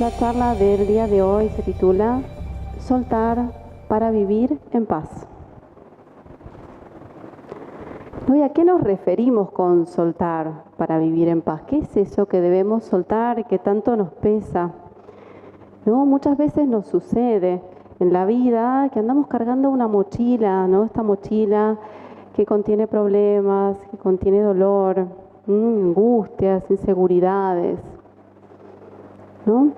La charla del día de hoy se titula Soltar para vivir en paz. ¿Y a qué nos referimos con soltar para vivir en paz? ¿Qué es eso que debemos soltar, que tanto nos pesa? ¿No? Muchas veces nos sucede en la vida que andamos cargando una mochila, ¿no? Esta mochila que contiene problemas, que contiene dolor, angustias, inseguridades, ¿no?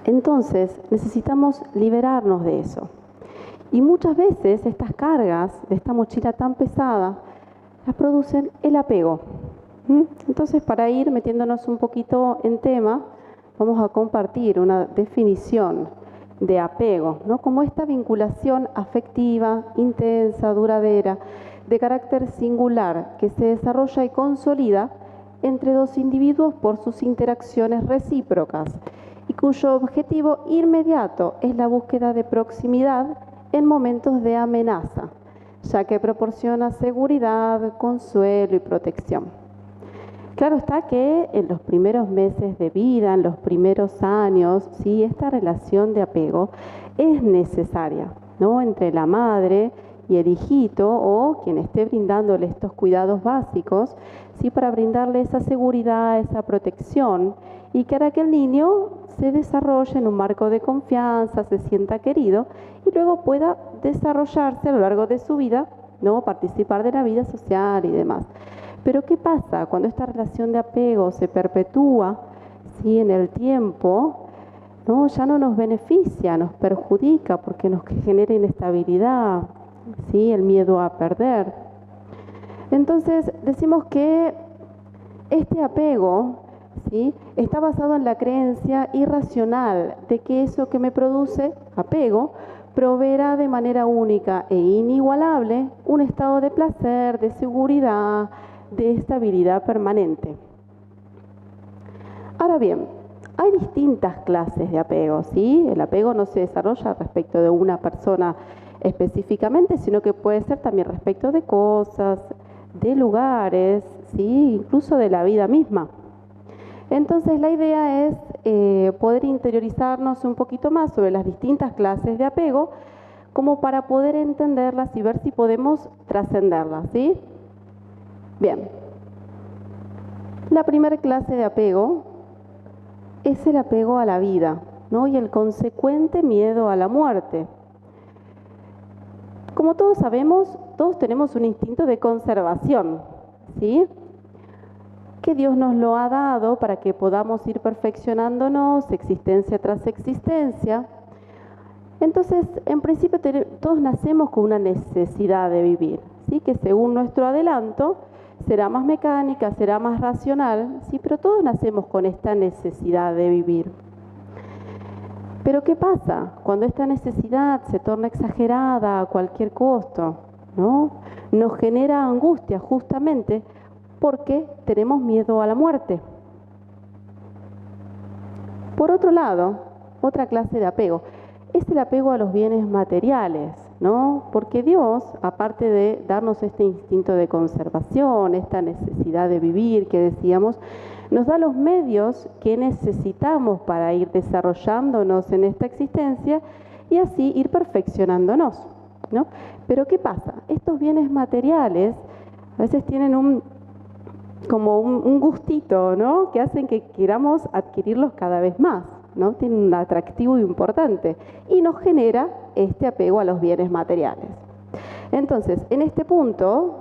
Entonces necesitamos liberarnos de eso. Y muchas veces estas cargas de esta mochila tan pesada las producen el apego. Entonces, para ir metiéndonos un poquito en tema, vamos a compartir una definición de apego, ¿no? Como esta vinculación afectiva, intensa, duradera, de carácter singular, que se desarrolla y consolida entre dos individuos por sus interacciones recíprocas y cuyo objetivo inmediato es la búsqueda de proximidad en momentos de amenaza, ya que proporciona seguridad, consuelo y protección. Claro está que en los primeros meses de vida, en los primeros años, sí, esta relación de apego es necesaria, ¿no? Entre la madre y el hijito o quien esté brindándole estos cuidados básicos, sí, para brindarle esa seguridad, esa protección y que hará que el niño se desarrolle en un marco de confianza, se sienta querido y luego pueda desarrollarse a lo largo de su vida, ¿no? Participar de la vida social y demás. Pero ¿qué pasa cuando esta relación de apego se perpetúa, ¿sí? En el tiempo? ¿No? Ya no nos beneficia, nos perjudica porque nos genera inestabilidad, ¿sí? El miedo a perder. Entonces decimos que este apego, ¿sí? Está basado en la creencia irracional de que eso que me produce apego proveerá de manera única e inigualable un estado de placer, de seguridad, de estabilidad permanente. Ahora bien, hay distintas clases de apego, ¿sí? El apego no se desarrolla respecto de una persona específicamente, sino que puede ser también respecto de cosas, de lugares, ¿sí? Incluso de la vida misma. Entonces la idea es poder interiorizarnos un poquito más sobre las distintas clases de apego como para poder entenderlas y ver si podemos trascenderlas, ¿sí? Bien, la primera clase de apego es el apego a la vida, ¿no? Y el consecuente miedo a la muerte. Como todos sabemos, todos tenemos un instinto de conservación, ¿sí? Que Dios nos lo ha dado para que podamos ir perfeccionándonos existencia tras existencia. Entonces, en principio, todos nacemos con una necesidad de vivir, ¿sí? Que según nuestro adelanto será más mecánica, será más racional, ¿sí? Pero todos nacemos con esta necesidad de vivir. Pero ¿qué pasa cuando esta necesidad se torna exagerada a cualquier costo, ¿no? Nos genera angustia justamente porque tenemos miedo a la muerte. Por otro lado, otra clase de apego es el apego a los bienes materiales, ¿no? Porque Dios, aparte de darnos este instinto de conservación, esta necesidad de vivir que decíamos, nos da los medios que necesitamos para ir desarrollándonos en esta existencia y así ir perfeccionándonos, ¿no? Pero ¿qué pasa? Estos bienes materiales a veces tienen un gustito, ¿no? Que hacen que queramos adquirirlos cada vez más, ¿no? Tienen un atractivo importante y nos genera este apego a los bienes materiales. Entonces, en este punto,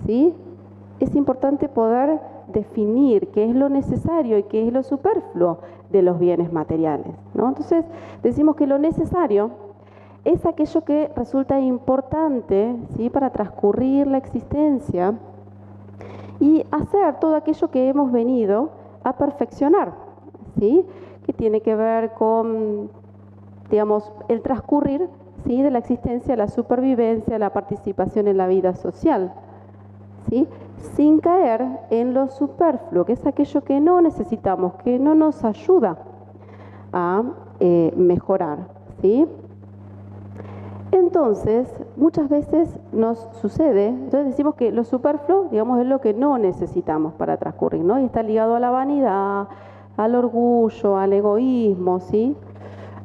¿sí? Es importante poder definir qué es lo necesario y qué es lo superfluo de los bienes materiales, ¿no? Entonces, decimos que lo necesario es aquello que resulta importante, ¿sí? Para transcurrir la existencia y hacer todo aquello que hemos venido a perfeccionar, ¿sí? Que tiene que ver con, digamos, el transcurrir, ¿sí? De la existencia, la supervivencia, la participación en la vida social, ¿sí? Sin caer en lo superfluo, que es aquello que no necesitamos, que no nos ayuda a mejorar, ¿sí? Entonces, muchas veces nos sucede, entonces decimos que lo superfluo, digamos, es lo que no necesitamos para transcurrir, ¿no? Y está ligado a la vanidad, al orgullo, al egoísmo, ¿sí?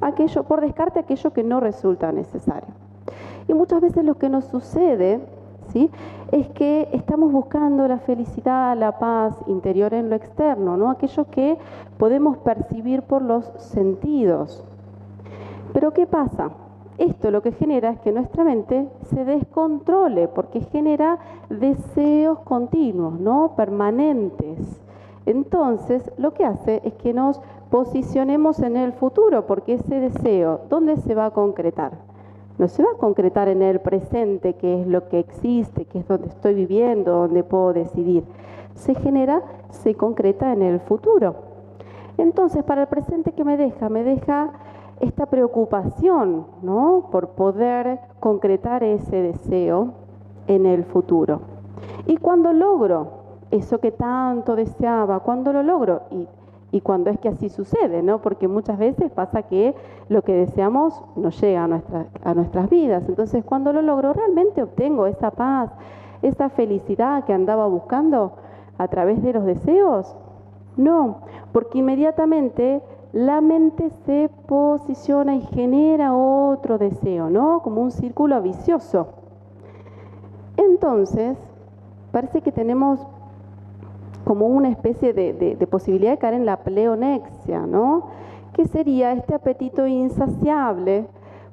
Aquello, por descarte aquello que no resulta necesario. Y muchas veces lo que nos sucede, ¿sí?, es que estamos buscando la felicidad, la paz interior en lo externo, ¿no? Aquello que podemos percibir por los sentidos. Pero ¿qué pasa? Esto lo que genera es que nuestra mente se descontrole porque genera deseos continuos, ¿no? Permanentes. Entonces, lo que hace es que nos posicionemos en el futuro, porque ese deseo, ¿dónde se va a concretar? No se va a concretar en el presente, que es lo que existe, que es donde estoy viviendo, donde puedo decidir. Se concreta en el futuro. Entonces, para el presente, ¿qué me deja? Me deja esta preocupación, ¿no?, por poder concretar ese deseo en el futuro. Y cuando logro eso que tanto deseaba, cuando lo logro, y cuando es que así sucede, ¿no? Porque muchas veces pasa que lo que deseamos no llega a nuestras vidas. Entonces, cuando lo logro, realmente obtengo esa paz, esa felicidad que andaba buscando a través de los deseos. No, porque inmediatamente la mente se posiciona y genera otro deseo, ¿no? Como un círculo vicioso. Entonces, parece que tenemos como una especie de posibilidad de caer en la pleonexia, ¿no? Que sería este apetito insaciable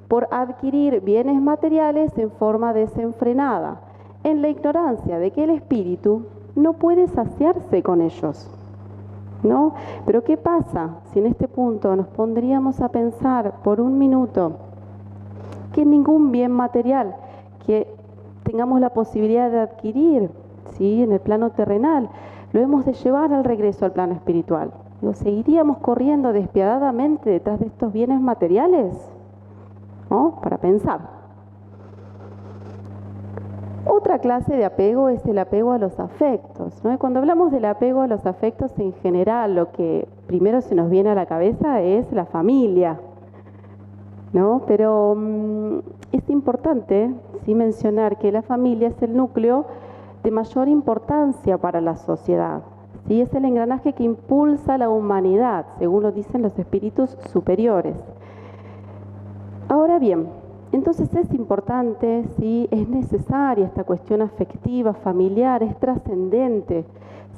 por adquirir bienes materiales en forma desenfrenada, en la ignorancia de que el espíritu no puede saciarse con ellos, ¿no? Pero ¿qué pasa si en este punto nos pondríamos a pensar por un minuto que ningún bien material que tengamos la posibilidad de adquirir, ¿sí?, en el plano terrenal, lo hemos de llevar al regreso al plano espiritual? ¿Seguiríamos corriendo despiadadamente detrás de estos bienes materiales? ¿No? Para pensar. Otra clase de apego es el apego a los afectos, ¿no? Y cuando hablamos del apego a los afectos en general, lo que primero se nos viene a la cabeza es la familia, ¿no? Pero es importante, sí, mencionar que la familia es el núcleo de mayor importancia para la sociedad, ¿sí? Es el engranaje que impulsa a la humanidad, según lo dicen los espíritus superiores. Ahora bien, entonces es importante, ¿sí?, es necesaria esta cuestión afectiva, familiar, es trascendente,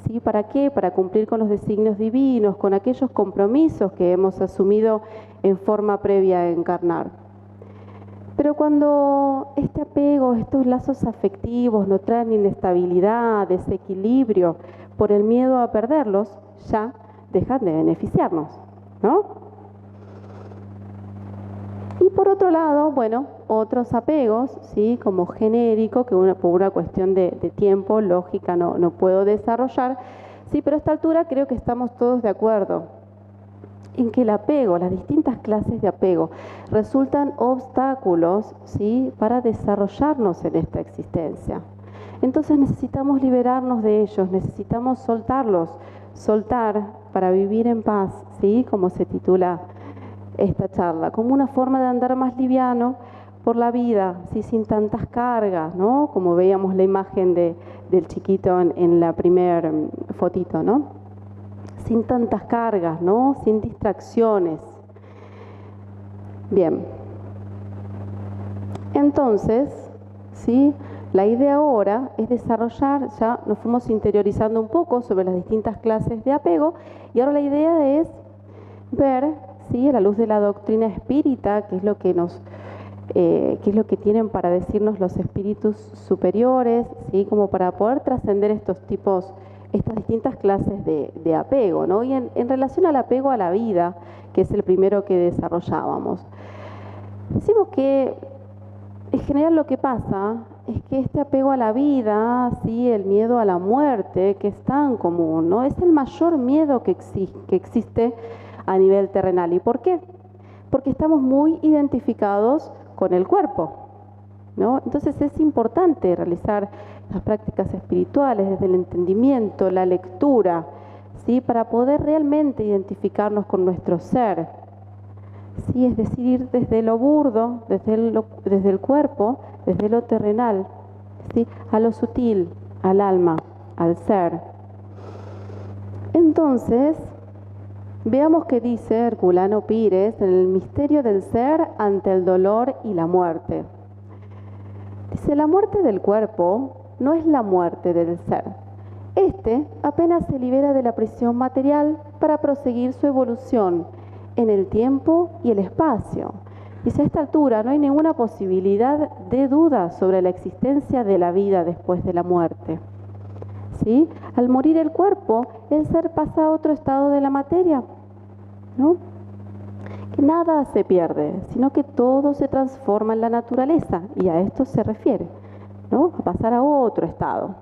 ¿sí? ¿Para qué? Para cumplir con los designios divinos, con aquellos compromisos que hemos asumido en forma previa a encarnar. Pero cuando este apego, estos lazos afectivos nos traen inestabilidad, desequilibrio, por el miedo a perderlos, ya dejan de beneficiarnos, ¿no? Y por otro lado, bueno, otros apegos, ¿sí?, como genérico, que por una cuestión de tiempo, lógica, no puedo desarrollar, sí, pero a esta altura creo que estamos todos de acuerdo en que el apego, las distintas clases de apego, resultan obstáculos, ¿sí?, para desarrollarnos en esta existencia. Entonces necesitamos liberarnos de ellos, necesitamos soltarlos, soltar para vivir en paz, ¿sí?, como se titula esta charla, como una forma de andar más liviano por la vida, ¿sí?, sin tantas cargas, ¿no? Como veíamos la imagen del chiquito en la primer fotito, ¿no? Sin tantas cargas, ¿no? Sin distracciones. Bien. Entonces, ¿sí?, la idea ahora es desarrollar, ya nos fuimos interiorizando un poco sobre las distintas clases de apego, y ahora la idea es ver, ¿sí?, a la luz de la doctrina espírita, qué es lo que tienen para decirnos los espíritus superiores, ¿sí?, como para poder trascender estas distintas clases de apego, ¿no? Y en relación al apego a la vida, que es el primero que desarrollábamos, decimos que en general lo que pasa es que este apego a la vida, ¿sí?, el miedo a la muerte, que es tan común, ¿no?, es el mayor miedo que existe a nivel terrenal. ¿Y por qué? Porque estamos muy identificados con el cuerpo, ¿no? Entonces es importante realizar las prácticas espirituales desde el entendimiento, la lectura, ¿sí?, para poder realmente identificarnos con nuestro ser, ¿sí?, es decir, ir desde lo burdo, desde el cuerpo, desde lo terrenal, ¿sí?, a lo sutil, al alma, al ser. Entonces, Veamos qué dice Herculano Pires en el misterio del ser ante el dolor y la muerte. Dice, la muerte del cuerpo no es la muerte del ser. Este apenas se libera de la prisión material para proseguir su evolución en el tiempo y el espacio. Dice, a esta altura no hay ninguna posibilidad de duda sobre la existencia de la vida después de la muerte. ¿Sí? Al morir el cuerpo, el ser pasa a otro estado de la materia, ¿no? Que nada se pierde, sino que todo se transforma en la naturaleza, y a esto se refiere, ¿no? A pasar a otro estado.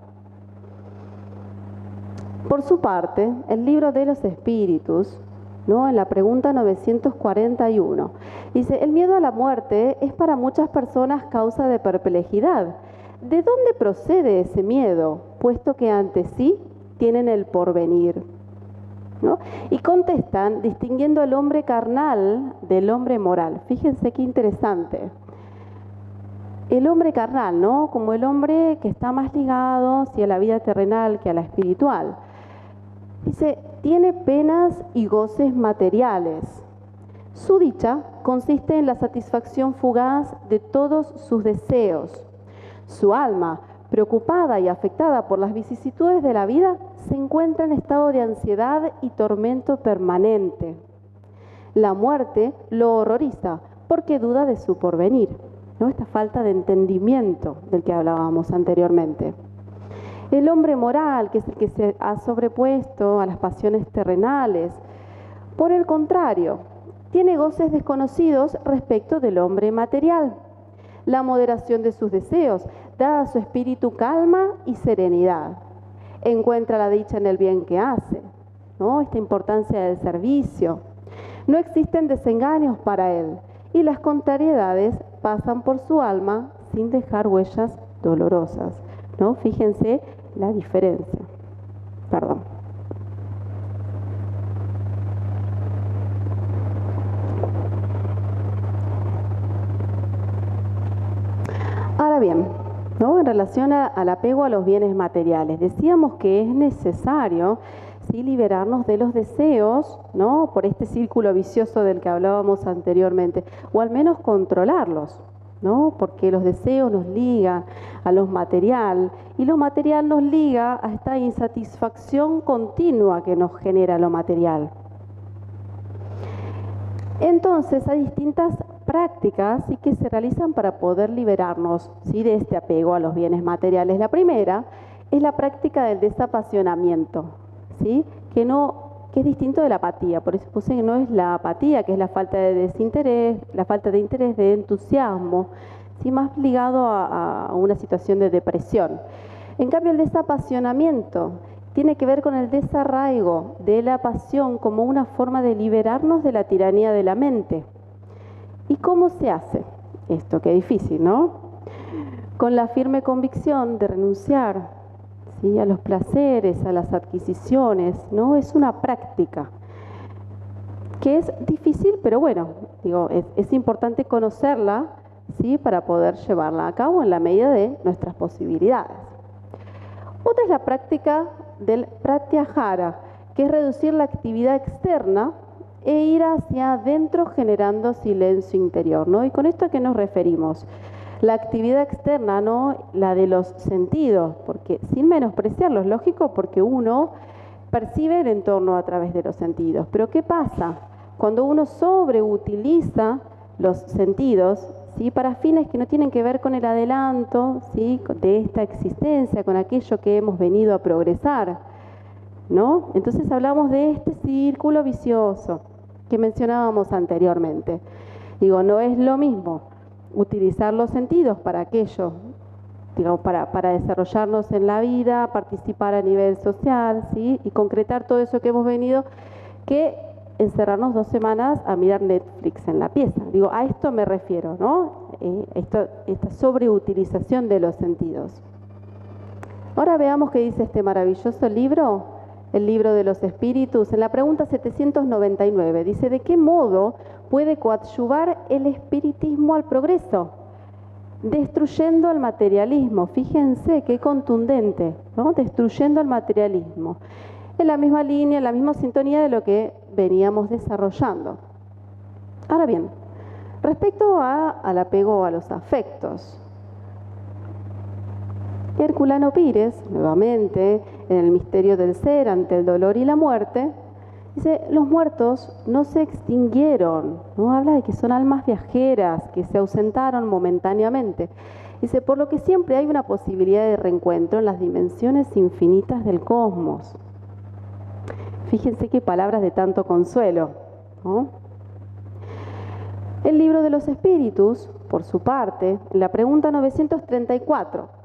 Por su parte, el libro de los espíritus, ¿no? En la pregunta 941, dice, el miedo a la muerte es para muchas personas causa de perplejidad. ¿De dónde procede ese miedo, puesto que ante sí tienen el porvenir? ¿No? Y contestan distinguiendo al hombre carnal del hombre moral. Fíjense qué interesante. El hombre carnal, ¿no? Como el hombre que está más ligado a la vida terrenal que a la espiritual. Dice, tiene penas y goces materiales. Su dicha consiste en la satisfacción fugaz de todos sus deseos. Su alma, preocupada y afectada por las vicisitudes de la vida, se encuentra en estado de ansiedad y tormento permanente. La muerte lo horroriza porque duda de su porvenir, ¿no? Esta falta de entendimiento del que hablábamos anteriormente. El hombre moral, que es el que se ha sobrepuesto a las pasiones terrenales, por el contrario, tiene goces desconocidos respecto del hombre material. La moderación de sus deseos da a su espíritu calma y serenidad. Encuentra la dicha en el bien que hace, ¿no? Esta importancia del servicio. No existen desengaños para él y las contrariedades pasan por su alma sin dejar huellas dolorosas, ¿no? Fíjense la diferencia. Perdón. Ahora bien, ¿no? En relación al apego a los bienes materiales, decíamos que es necesario, ¿sí?, liberarnos de los deseos, ¿no? Por este círculo vicioso del que hablábamos anteriormente, o al menos controlarlos, ¿no? Porque los deseos nos ligan a lo material y lo material nos liga a esta insatisfacción continua que nos genera lo material. Entonces hay distintas prácticas, ¿sí?, que se realizan para poder liberarnos, ¿sí?, de este apego a los bienes materiales. La primera es la práctica del desapasionamiento, ¿sí?, que es distinto de la apatía. Por eso puse que no es la apatía, que es la falta de desinterés, la falta de interés, de entusiasmo, ¿sí?, más ligado a una situación de depresión. En cambio, el desapasionamiento tiene que ver con el desarraigo de la pasión como una forma de liberarnos de la tiranía de la mente. ¿Y cómo se hace esto? Qué difícil, ¿no? Con la firme convicción de renunciar, ¿sí?, a los placeres, a las adquisiciones, ¿no? Es una práctica que es difícil, pero bueno, digo, es importante conocerla, ¿sí?, para poder llevarla a cabo en la medida de nuestras posibilidades. Otra es la práctica del pratyahara, que es reducir la actividad externa e ir hacia adentro generando silencio interior, ¿no? ¿Y con esto a qué nos referimos? La actividad externa, ¿no?, la de los sentidos, porque sin menospreciarlos, lógico, porque uno percibe el entorno a través de los sentidos. Pero ¿qué pasa? Cuando uno sobreutiliza los sentidos, ¿sí?, para fines que no tienen que ver con el adelanto, ¿sí?, de esta existencia, con aquello que hemos venido a progresar, ¿no? Entonces hablamos de este círculo vicioso que mencionábamos anteriormente. Digo, no es lo mismo utilizar los sentidos para aquello, digamos, para desarrollarnos en la vida, participar a nivel social, ¿sí?, y concretar todo eso que hemos venido, que encerrarnos 2 semanas a mirar Netflix en la pieza. Digo, a esto me refiero, ¿no? Esta sobreutilización de los sentidos. Ahora veamos qué dice este maravilloso libro, el libro de los espíritus. En la pregunta 799 dice, ¿de qué modo puede coadyuvar el espiritismo al progreso? Destruyendo el materialismo. Fíjense qué contundente, ¿no? Destruyendo el materialismo. en la misma línea, en la misma sintonía de lo que veníamos desarrollando. Ahora bien, respecto al apego a los afectos, Herculano Pires, nuevamente, en el misterio del ser ante el dolor y la muerte, dice, los muertos no se extinguieron, ¿no? Habla de que son almas viajeras, que se ausentaron momentáneamente. Dice, por lo que siempre hay una posibilidad de reencuentro en las dimensiones infinitas del cosmos. Fíjense qué palabras de tanto consuelo, ¿no? El libro de los espíritus, por su parte, en la pregunta 934,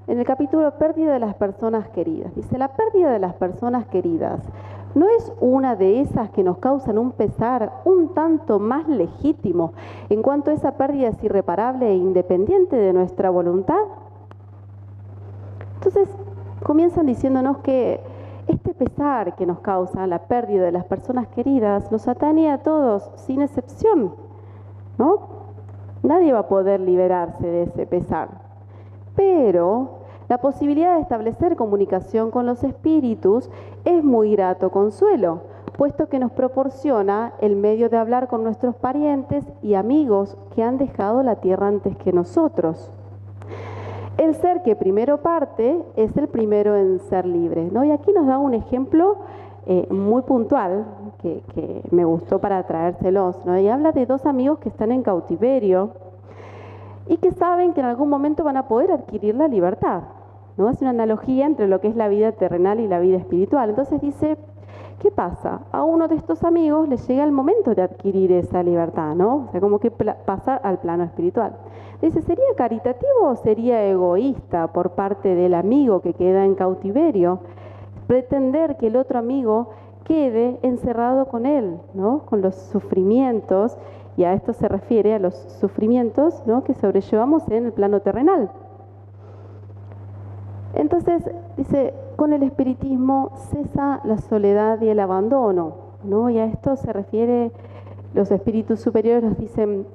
en el capítulo Pérdida de las personas queridas, dice, la pérdida de las personas queridas ¿no es una de esas que nos causan un pesar un tanto más legítimo en cuanto esa pérdida es irreparable e independiente de nuestra voluntad? Entonces, comienzan diciéndonos que este pesar que nos causa la pérdida de las personas queridas nos atañe a todos, sin excepción, ¿no? Nadie va a poder liberarse de ese pesar. Pero la posibilidad de establecer comunicación con los espíritus es muy grato consuelo, puesto que nos proporciona el medio de hablar con nuestros parientes y amigos que han dejado la tierra antes que nosotros. El ser que primero parte es el primero en ser libre, ¿no? Y aquí nos da un ejemplo muy puntual que me gustó para traérselos, ¿no? Y habla de dos amigos que están en cautiverio y que saben que en algún momento van a poder adquirir la libertad, ¿no? Es una analogía entre lo que es la vida terrenal y la vida espiritual. Entonces dice, ¿qué pasa? A uno de estos amigos le llega el momento de adquirir esa libertad, ¿no? O sea, como que pasa al plano espiritual. Dice, ¿sería caritativo o sería egoísta por parte del amigo que queda en cautiverio pretender que el otro amigo quede encerrado con él, ¿no? Con los sufrimientos, y a esto se refiere a los sufrimientos, ¿no? Que sobrellevamos en el plano terrenal. Entonces, dice, con el espiritismo cesa la soledad y el abandono, ¿no? Y a esto se refiere, los espíritus superiores nos dicen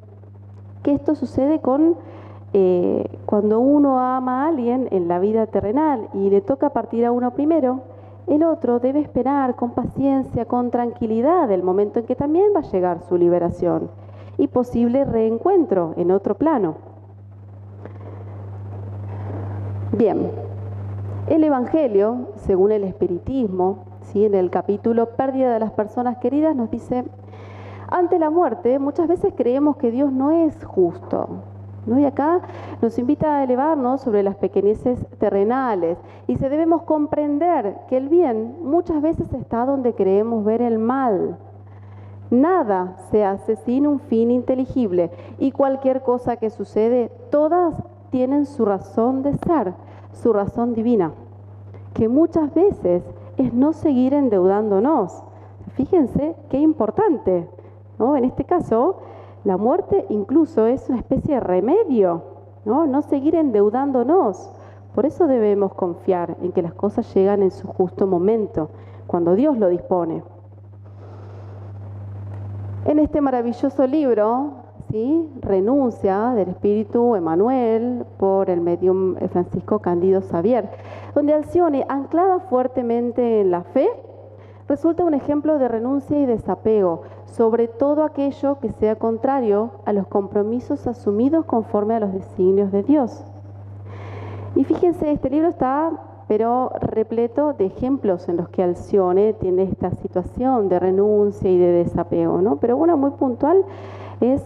que esto sucede cuando uno ama a alguien en la vida terrenal y le toca partir a uno primero, el otro debe esperar con paciencia, con tranquilidad, el momento en que también va a llegar su liberación y posible reencuentro en otro plano. Bien, el Evangelio, según el espiritismo, ¿sí? En el capítulo Pérdida de las personas queridas, nos dice, ante la muerte muchas veces creemos que Dios no es justo, ¿no? Y acá nos invita a elevarnos sobre las pequeñeces terrenales y se debemos comprender que el bien muchas veces está donde creemos ver el mal. Nada se hace sin un fin inteligible y cualquier cosa que sucede, todas tienen su razón de ser, su razón divina, que muchas veces es no seguir endeudándonos. Fíjense qué importante, ¿no? En este caso, la muerte incluso es una especie de remedio, ¿no? No seguir endeudándonos. Por eso debemos confiar en que las cosas llegan en su justo momento, cuando Dios lo dispone. En este maravilloso libro, ¿sí? Renuncia del espíritu Emmanuel por el medium Francisco Cándido Xavier, donde Alcione, anclada fuertemente en la fe, resulta un ejemplo de renuncia y desapego sobre todo aquello que sea contrario a los compromisos asumidos conforme a los designios de Dios. Y fíjense, este libro está pero repleto de ejemplos en los que Alcione tiene esta situación de renuncia y de desapego, ¿no? Pero una muy puntual es,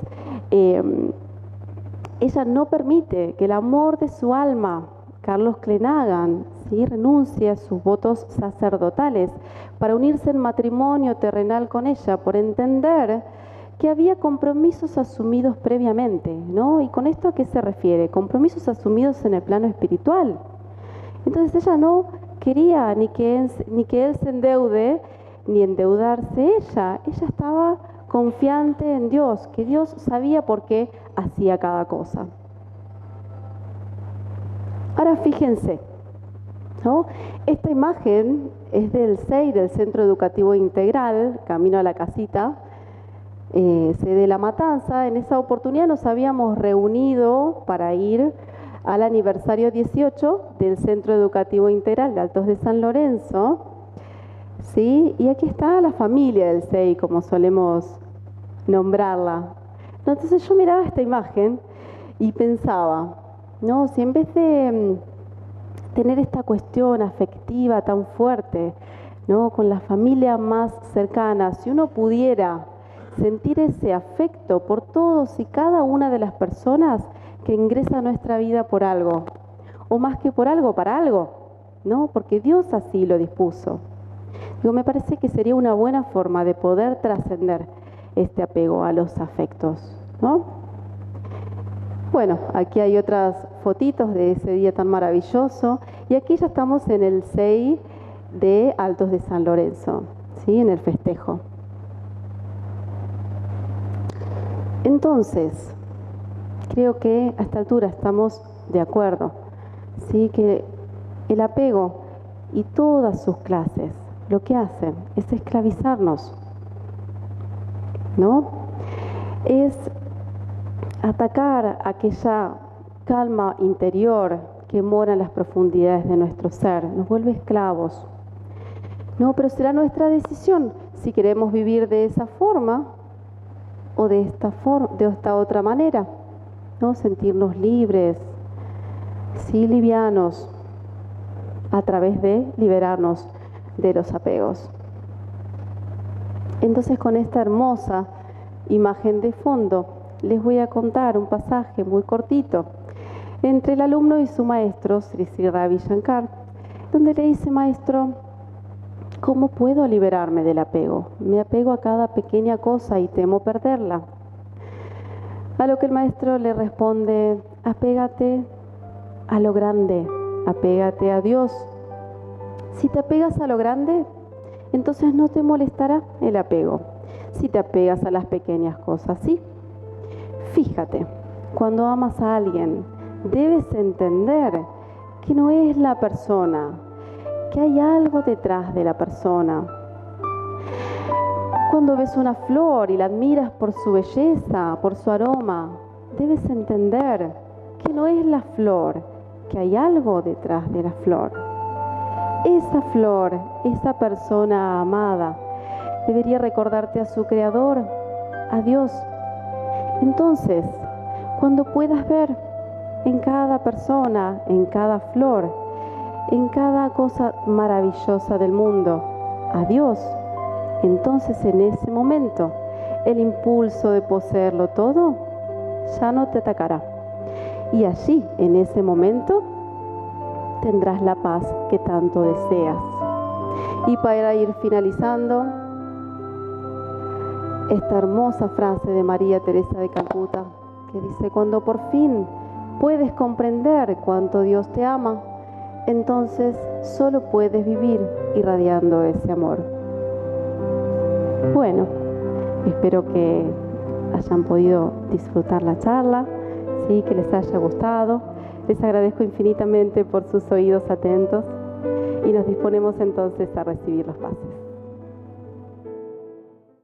ella no permite que el amor de su alma, Carlos Clenaghan, ¿sí? Renuncie a sus votos sacerdotales para unirse en matrimonio terrenal con ella, por entender que había compromisos asumidos previamente, ¿no? ¿Y con esto a qué se refiere? Compromisos asumidos en el plano espiritual. Entonces ella no quería ni que él se endeude, ni endeudarse ella. Ella estaba confiante en Dios, que Dios sabía por qué hacía cada cosa. Ahora fíjense, ¿no? Esta imagen es del CEI, del Centro Educativo Integral, camino a la casita, sede La Matanza. En esa oportunidad nos habíamos reunido para ir al aniversario 18 del Centro Educativo Integral de Altos de San Lorenzo, ¿sí? Y aquí está la familia del SEI, como solemos nombrarla. Entonces yo miraba esta imagen y pensaba, ¿no? Si en vez de tener esta cuestión afectiva tan fuerte, ¿no? Con la familia más cercana, si uno pudiera sentir ese afecto por todos y cada una de las personas que ingresa a nuestra vida por algo, o más que por algo, para algo, ¿no? Porque Dios así lo dispuso. Digo, me parece que sería una buena forma de poder trascender este apego a los afectos, ¿no? Bueno, aquí hay otras fotitos de ese día tan maravilloso y aquí ya estamos en el SEI de Altos de San Lorenzo, ¿sí? En el festejo. Entonces, creo que a esta altura estamos de acuerdo, ¿sí? Que el apego y todas sus clases lo que hacen es esclavizarnos, ¿no? Es atacar aquella calma interior que mora en las profundidades de nuestro ser, nos vuelve esclavos. No, pero será nuestra decisión si queremos vivir de esa forma o de esta otra manera, ¿no? Sentirnos libres, sí, livianos, a través de liberarnos de los apegos. Entonces, con esta hermosa imagen de fondo, les voy a contar un pasaje muy cortito entre el alumno y su maestro, Sri Sri Ravi Shankar, donde le dice: maestro, ¿cómo puedo liberarme del apego? Me apego a cada pequeña cosa y temo perderla. A lo que el maestro le responde: apégate a lo grande, apégate a Dios. Si te apegas a lo grande, entonces no te molestará el apego. Si te apegas a las pequeñas cosas, sí. Fíjate, cuando amas a alguien, debes entender que no es la persona, que hay algo detrás de la persona. Cuando ves una flor y la admiras por su belleza, por su aroma, debes entender que no es la flor, que hay algo detrás de la flor. Esa flor, esa persona amada, debería recordarte a su Creador, a Dios. Entonces, cuando puedas ver en cada persona, en cada flor, en cada cosa maravillosa del mundo, a Dios, entonces en ese momento el impulso de poseerlo todo ya no te atacará. Y allí, en ese momento, tendrás la paz que tanto deseas. Y para ir finalizando, esta hermosa frase de María Teresa de Calcuta, que dice: cuando por fin puedes comprender cuánto Dios te ama, entonces solo puedes vivir irradiando ese amor. Bueno, espero que hayan podido disfrutar la charla, ¿sí? Que les haya gustado. Les agradezco infinitamente por sus oídos atentos y nos disponemos entonces a recibir los pases.